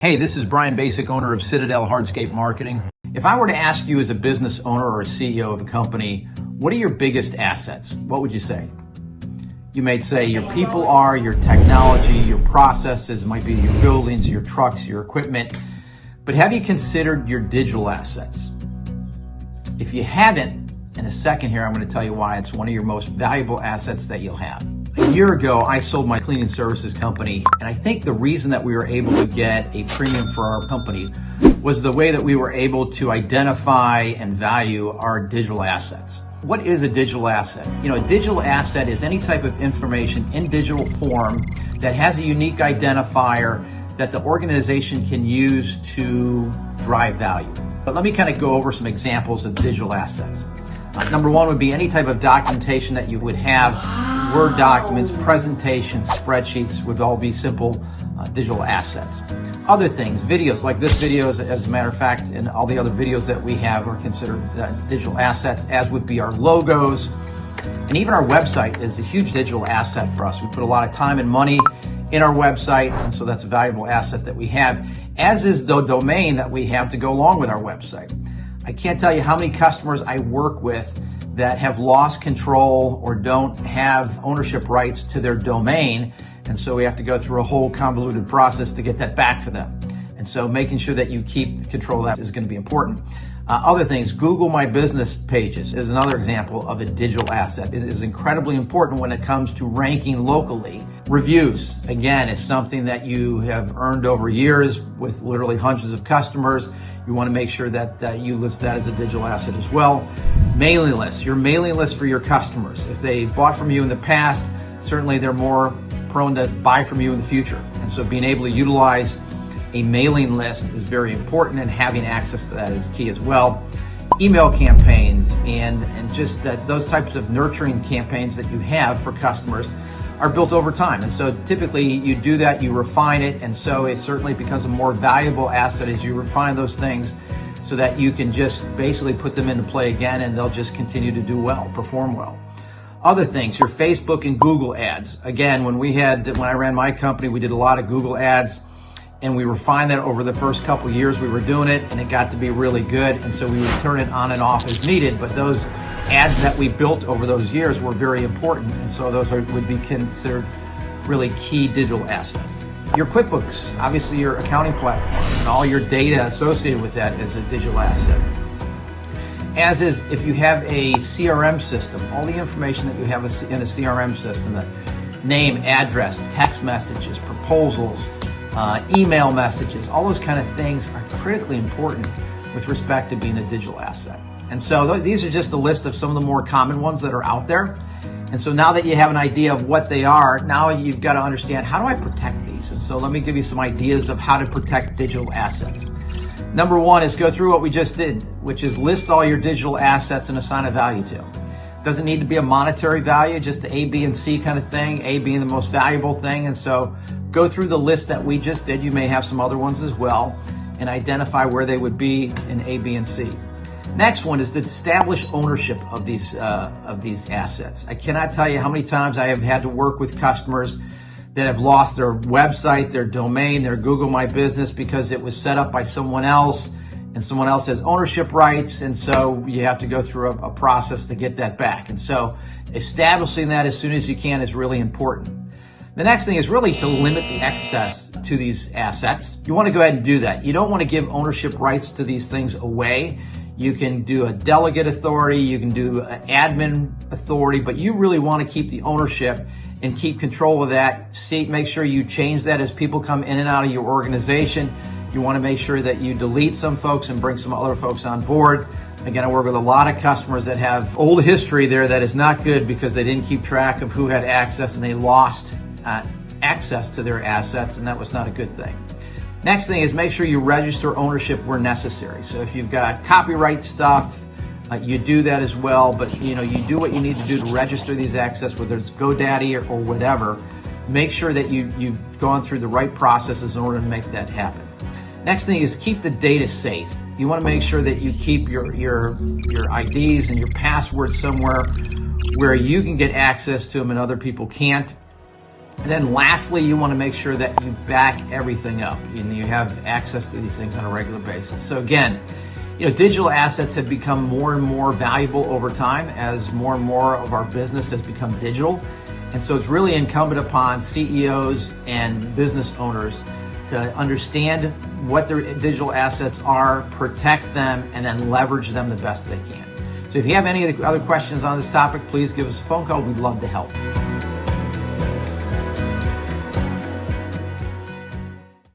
Hey, this is Brian Basic, owner of Citadel Hardscape Marketing. If I were to ask you as a business owner or a CEO of a company, what are your biggest assets? What would you say? You may say your people are, your technology, your processes, might be your buildings, your trucks, your equipment. But have you considered your digital assets? If you haven't, in a second here, I'm going to tell you why it's one of your most valuable assets that you'll have. A year ago, I sold my cleaning services company, and I think the reason that we were able to get a premium for our company was the way that we were able to identify and value our digital assets. What is a digital asset? A digital asset is any type of information in digital form that has a unique identifier that the organization can use to drive value. But let me kind of go over some examples of digital assets. Number one would be any type of documentation that you would have. Word documents, presentations, spreadsheets would all be simple digital assets. Other things, videos, like this video, as a matter of fact, and all the other videos that we have are considered digital assets, as would be our logos. And even our website is a huge digital asset for us. We put a lot of time and money in our website, and so that's a valuable asset that we have, as is the domain that we have to go along with our website. I can't tell you how many customers I work with that have lost control or don't have ownership rights to their domain. And so we have to go through a whole convoluted process to get that back for them. And so making sure that you keep control of that is going to be important. Other things, Google My Business pages is another example of a digital asset. It is incredibly important when it comes to ranking locally. Reviews, again, is something that you have earned over years with literally hundreds of customers. You want to make sure that you list that as a digital asset as well. Mailing lists, your mailing list for your customers. If they bought from you in the past, certainly they're more prone to buy from you in the future. And so being able to utilize a mailing list is very important, and having access to that is key as well. Email campaigns and just those types of nurturing campaigns that you have for customers are built over time. And so typically you do that, you refine it, and so it certainly becomes a more valuable asset as you refine those things so that you can just basically put them into play again and they'll just continue to do well, perform well. Other things, your Facebook and Google ads. Again, when I ran my company, we did a lot of Google ads, and we refined that over the first couple years we were doing it, and it got to be really good. And so we would turn it on and off as needed, but those ads that we built over those years were very important, and so those would be considered really key digital assets. Your QuickBooks, obviously your accounting platform, and all your data associated with that is a digital asset. As is, if you have a CRM system, all the information that you have in a CRM system, name, address, text messages, proposals, email messages, all those kind of things are critically important with respect to being a digital asset. And so these are just a list of some of the more common ones that are out there. And so now that you have an idea of what they are, now you've got to understand, how do I protect these? And so let me give you some ideas of how to protect digital assets. Number one is go through what we just did, which is list all your digital assets and assign a value to them. Doesn't need to be a monetary value, just the A, B, and C kind of thing, A being the most valuable thing. And so go through the list that we just did. You may have some other ones as well, and identify where they would be in A, B, and C. Next one is to establish ownership of these assets. I cannot tell you how many times I have had to work with customers that have lost their website, their domain, their Google My Business because it was set up by someone else, and someone else has ownership rights, and so you have to go through a process to get that back. And so establishing that as soon as you can is really important. The next thing is really to limit the access to these assets. You want to go ahead and do that. You don't want to give ownership rights to these things away. You can do a delegate authority, you can do an admin authority, but you really want to keep the ownership and keep control of that. Make sure you change that as people come in and out of your organization. You want to make sure that you delete some folks and bring some other folks on board. Again, I work with a lot of customers that have old history there that is not good because they didn't keep track of who had access and they lost access to their assets, and that was not a good thing. Next thing is make sure you register ownership where necessary. So if you've got copyright stuff, you do that as well, but you do what you need to do to register these assets, whether it's GoDaddy or whatever. Make sure that you've gone through the right processes in order to make that happen. Next thing is keep the data safe. You want to make sure that you keep your IDs and your passwords somewhere where you can get access to them and other people can't. And then lastly, you want to make sure that you back everything up and you have access to these things on a regular basis. So again, digital assets have become more and more valuable over time as more and more of our business has become digital. And so it's really incumbent upon CEOs and business owners to understand what their digital assets are, protect them, and then leverage them the best they can. So if you have any other questions on this topic, please give us a phone call. We'd love to help.